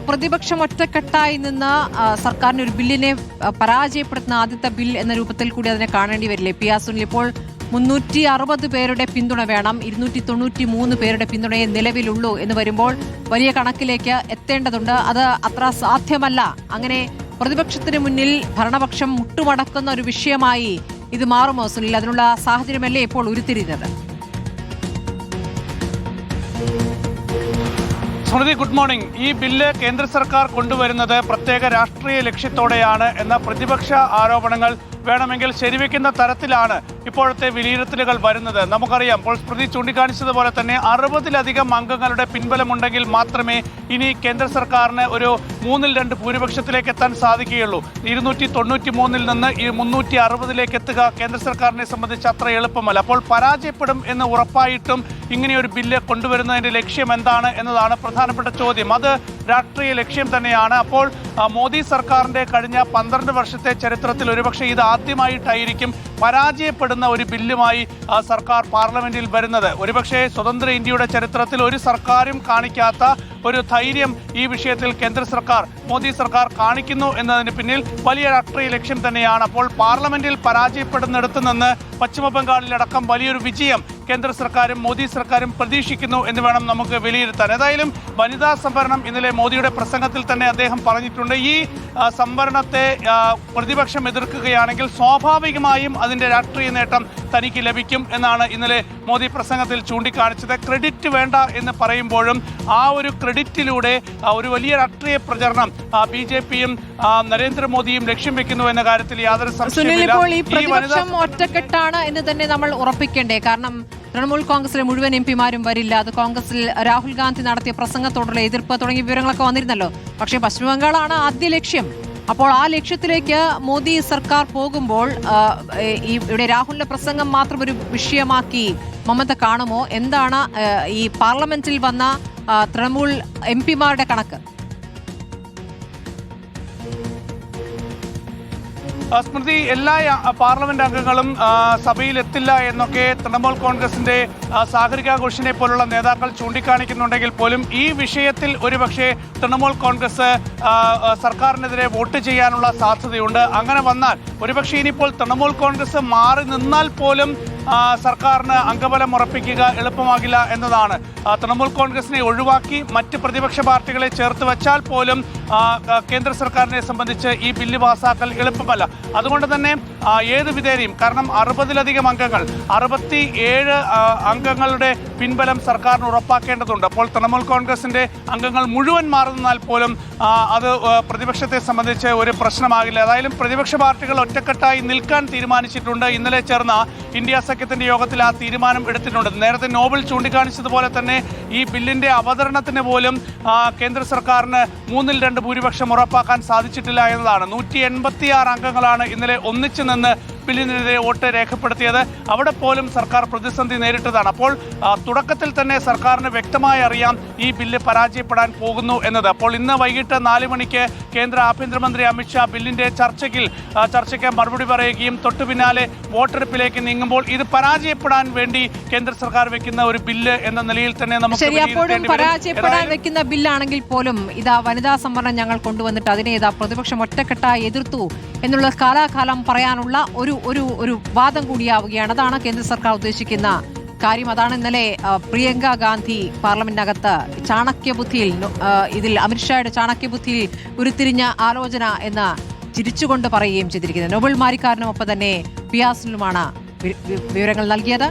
പ്രതിപക്ഷം ഒറ്റക്കെട്ടായി നിന്ന് സർക്കാരിന് ഒരു ബില്ലിനെ പരാജയപ്പെടുത്തുന്ന ആദ്യത്തെ ബിൽ എന്ന രൂപത്തിൽ കൂടി അതിനെ കാണേണ്ടി വരില്ലേ? പി ആർ സുനിൽ, ഇപ്പോൾ 360 പേരുടെ പിന്തുണ വേണം, 293 പേരുടെ പിന്തുണയെ നിലവിലുള്ളൂ എന്ന് വരുമ്പോൾ വലിയ കണക്കിലേക്ക് എത്തേണ്ടതുണ്ട്. അത് അത്ര സാധ്യമല്ല. അങ്ങനെ പ്രതിപക്ഷത്തിന് മുന്നിൽ ഭരണപക്ഷം മുട്ടുമടക്കുന്ന ഒരു വിഷയമായി ഇത് മാറുമോ സുനിൽ? അതിനുള്ള സാഹചര്യമല്ലേ ഇപ്പോൾ ഉരുത്തിരിഞ്ഞത്? സ്മൃതി, ഗുഡ് മോർണിംഗ്. ഈ ബില്ല് കേന്ദ്ര സർക്കാർ കൊണ്ടുവരുന്നത് പ്രത്യേക രാഷ്ട്രീയ ലക്ഷ്യത്തോടെയാണ് എന്ന പ്രതിപക്ഷ ആരോപണങ്ങൾ വേണമെങ്കിൽ ശരിവെക്കുന്ന തരത്തിലാണ് ഇപ്പോഴത്തെ വിലയിരുത്തലുകൾ വരുന്നത്. നമുക്കറിയാം, ഇപ്പോൾ സ്മൃതി ചൂണ്ടിക്കാണിച്ചതുപോലെ തന്നെ 60-ലധികം അംഗങ്ങളുടെ പിൻബലമുണ്ടെങ്കിൽ മാത്രമേ ഇനി കേന്ദ്ര സർക്കാരിന് ഒരു 2/3 ഭൂരിപക്ഷത്തിലേക്ക് എത്താൻ സാധിക്കുകയുള്ളൂ. 293-ൽ നിന്ന് ഈ 360-ലേക്ക് എത്തുക കേന്ദ്ര സർക്കാരിനെ സംബന്ധിച്ച് അത്ര എളുപ്പമല്ല. അപ്പോൾ പരാജയപ്പെടും എന്ന് ഉറപ്പായിട്ടും ഇങ്ങനെയൊരു ബില്ല് കൊണ്ടുവരുന്നതിന്റെ ലക്ഷ്യം എന്താണ് എന്നതാണ് പ്രധാനപ്പെട്ട ചോദ്യം. അത് രാഷ്ട്രീയ ലക്ഷ്യം തന്നെയാണ്. അപ്പോൾ മോദി സർക്കാരിന്റെ കഴിഞ്ഞ 12 വർഷത്തെ ചരിത്രത്തിൽ ഒരുപക്ഷെ ഇത് ആദ്യമായിട്ടായിരിക്കും പരാജയപ്പെടുന്ന ഒരു ബില്ലുമായി സർക്കാർ പാർലമെന്റിൽ വരുന്നത്. ഒരുപക്ഷെ സ്വതന്ത്ര ഇന്ത്യയുടെ ചരിത്രത്തിൽ ഒരു സർക്കാരും കാണിക്കാത്ത ഒരു ധൈര്യം ഈ വിഷയത്തിൽ കേന്ദ്ര സർക്കാർ, മോദി സർക്കാർ കാണിക്കുന്നു എന്നതിന് പിന്നിൽ വലിയ രാഷ്ട്രീയ ലക്ഷ്യം തന്നെയാണ്. അപ്പോൾ പാർലമെന്റിൽ പരാജയപ്പെടുന്നിടത്ത് നിന്ന് പശ്ചിമ ബംഗാളിലടക്കം വലിയൊരു വിജയം കേന്ദ്ര സർക്കാരും മോദി സർക്കാരും പ്രതീക്ഷിക്കുന്നു എന്ന് വേണം നമുക്ക് വിലയിരുത്താൻ. ഏതായാലും വനിതാ സംവരണം ഇന്നലെ മോദിയുടെ പ്രസംഗത്തിൽ തന്നെ അദ്ദേഹം പറഞ്ഞിട്ടുണ്ട്. ഈ സംവരണത്തെ പ്രതിപക്ഷം എതിർക്കുകയാണെങ്കിൽ സ്വാഭാവികമായും അതിന്റെ രാഷ്ട്രീയ നേട്ടം തനിക്ക് ലഭിക്കും എന്നാണ് ഇന്നലെ മോദി പ്രസംഗത്തിൽ ചൂണ്ടിക്കാണിച്ചത്. ക്രെഡിറ്റ് വേണ്ട എന്ന് പറയുമ്പോഴും ആ ഒരു ക്രെഡിറ്റിലൂടെ ഒരു വലിയ രാഷ്ട്രീയ പ്രചരണം BJPയും നരേന്ദ്രമോദിയും ലക്ഷ്യം വെക്കുന്നു എന്ന കാര്യത്തിൽ യാതൊരു സംശയവുമില്ല. ഈ പ്രതിപക്ഷം ഒറ്റക്കെട്ടാണ് എന്ന് തന്നെ നമ്മൾ ഉറപ്പിക്കേണ്ടേ? കാരണം തൃണമൂൽ കോൺഗ്രസിലെ മുഴുവൻ എംപിമാരും വരില്ല. അത് കോൺഗ്രസിൽ രാഹുൽ ഗാന്ധി നടത്തിയ പ്രസംഗത്തോടുള്ള എതിർപ്പ് തുടങ്ങിയ വിവരങ്ങളൊക്കെ വന്നിരുന്നല്ലോ. പക്ഷേ പശ്ചിമ ബംഗാളാണ് ആദ്യ ലക്ഷ്യം. അപ്പോൾ ആ ലക്ഷ്യത്തിലേക്ക് മോദി സർക്കാർ പോകുമ്പോൾ ഇവിടെ രാഹുലിന്റെ പ്രസംഗം മാത്രം ഒരു വിഷയമാക്കി മമത കാണുമോ? എന്താണ് ഈ പാർലമെന്റിൽ വന്ന തൃണമൂൽ എംപിമാരുടെ കണക്ക്? സ്മൃതി, എല്ലാ പാർലമെന്റ് അംഗങ്ങളും സഭയിൽ എത്തില്ല എന്നൊക്കെ തൃണമൂൽ കോൺഗ്രസിന്റെ സാഗരിക ഘോഷിനെ പോലുള്ള നേതാക്കൾ ചൂണ്ടിക്കാണിക്കുന്നുണ്ടെങ്കിൽ പോലും ഈ വിഷയത്തിൽ ഒരുപക്ഷെ തൃണമൂൽ കോൺഗ്രസ് സർക്കാരിനെതിരെ വോട്ട് ചെയ്യാനുള്ള സാധ്യതയുണ്ട്. അങ്ങനെ വന്നാൽ ഒരുപക്ഷെ ഇനിയിപ്പോൾ തൃണമൂൽ കോൺഗ്രസ് മാറി നിന്നാൽ പോലും സർക്കാരിന് അംഗബലം ഉറപ്പിക്കുക എളുപ്പമാകില്ല എന്നതാണ്. തൃണമൂൽ കോൺഗ്രസിനെ ഒഴിവാക്കി മറ്റ് പ്രതിപക്ഷ പാർട്ടികളെ ചേർത്ത് വെച്ചാൽ പോലും കേന്ദ്ര സർക്കാരിനെ സംബന്ധിച്ച് ഈ ബില്ല് പാസാക്കൽ എളുപ്പമല്ല. അതുകൊണ്ട് തന്നെ ഏത് വിധേനയും, കാരണം 60-ലധികം അംഗങ്ങൾ, 67 അംഗങ്ങളുടെ പിൻബലം സർക്കാരിന് ഉറപ്പാക്കേണ്ടതുണ്ട്. അപ്പോൾ തൃണമൂൽ കോൺഗ്രസിന്റെ അംഗങ്ങൾ മുഴുവൻ മാറുന്നാൽ പോലും അത് പ്രതിപക്ഷത്തെ സംബന്ധിച്ച് ഒരു പ്രശ്നമാകില്ല. ഏതായാലും പ്രതിപക്ഷ പാർട്ടികൾ ഒറ്റക്കെട്ടായി നിൽക്കാൻ തീരുമാനിച്ചിട്ടുണ്ട്. ഇന്നലെ ചേർന്ന ഇന്ത്യ സഖ്യത്തിന്റെ യോഗത്തിൽ ആ തീരുമാനം എടുത്തിട്ടുണ്ട്. നേരത്തെ നോബൽ ചൂണ്ടിക്കാണിച്ചതുപോലെ തന്നെ ഈ ബില്ലിന്റെ അവതരണത്തിന് പോലും കേന്ദ്ര സർക്കാരിന് 2/3 ഭൂരിപക്ഷം ഉറപ്പാക്കാൻ സാധിച്ചിട്ടില്ല എന്നതാണ്. 186 അംഗങ്ങളാണ് ഇന്നലെ ഒന്നിച്ചു നിന്ന് ബില്ലിനെതിരെ വോട്ട് രേഖപ്പെടുത്തിയത്. അവിടെ പോലും സർക്കാർ പ്രതിസന്ധി നേരിട്ടതാണ്. അപ്പോൾ തുടക്കത്തിൽ തന്നെ സർക്കാരിന് വ്യക്തമായി അറിയാം ഈ ബില്ല് പരാജയപ്പെടാൻ പോകുന്നു എന്നത്. അപ്പോൾ ഇന്ന് വൈകിട്ട് 4 മണിക്ക് കേന്ദ്ര ആഭ്യന്തരമന്ത്രി അമിത്ഷാ ബില്ലിന്റെ ചർച്ചയ്ക്ക് മറുപടി പറയുകയും തൊട്ടു പിന്നാലെ വോട്ടെടുപ്പിലേക്ക് നീങ്ങുമ്പോൾ ഇത് പരാജയപ്പെടാൻ വേണ്ടി കേന്ദ്ര സർക്കാർ വെക്കുന്ന ഒരു ബില്ല് എന്ന നിലയിൽ തന്നെ നമുക്ക് പരാജയപ്പെടാൻ വെക്കുന്ന ബില്ലാണെങ്കിൽ പോലും ഇതാ വനിതാ സംവരണം ഞങ്ങൾ കൊണ്ടുവന്നിട്ട് അതിനെ ഇതാ പ്രതിപക്ഷം ഒറ്റക്കെട്ടായി എതിർത്തു എന്നുള്ള കാലാകാലം പറയാനുള്ള ഒരു വാദം കൂടിയാവുകയാണ്. അതാണ് കേന്ദ്ര സർക്കാർ ഉദ്ദേശിക്കുന്ന കാര്യം. അതാണ് ഇന്നലെ പ്രിയങ്ക ഗാന്ധി പാർലമെന്റിനകത്ത് ചാണക്യബുദ്ധിയിൽ, ഇതിൽ അമിത്ഷായുടെ ചാണക്യബുദ്ധിയിൽ ഉരുത്തിരിഞ്ഞ ആലോചന എന്ന് ചിരിച്ചുകൊണ്ട് പറയുകയും ചെയ്തിരിക്കുന്നത്. നോബൽ മാരിക്കാരനും ഒപ്പം തന്നെ പി ആർ സുനിലുമാണ് വിവരങ്ങൾ നൽകിയത്.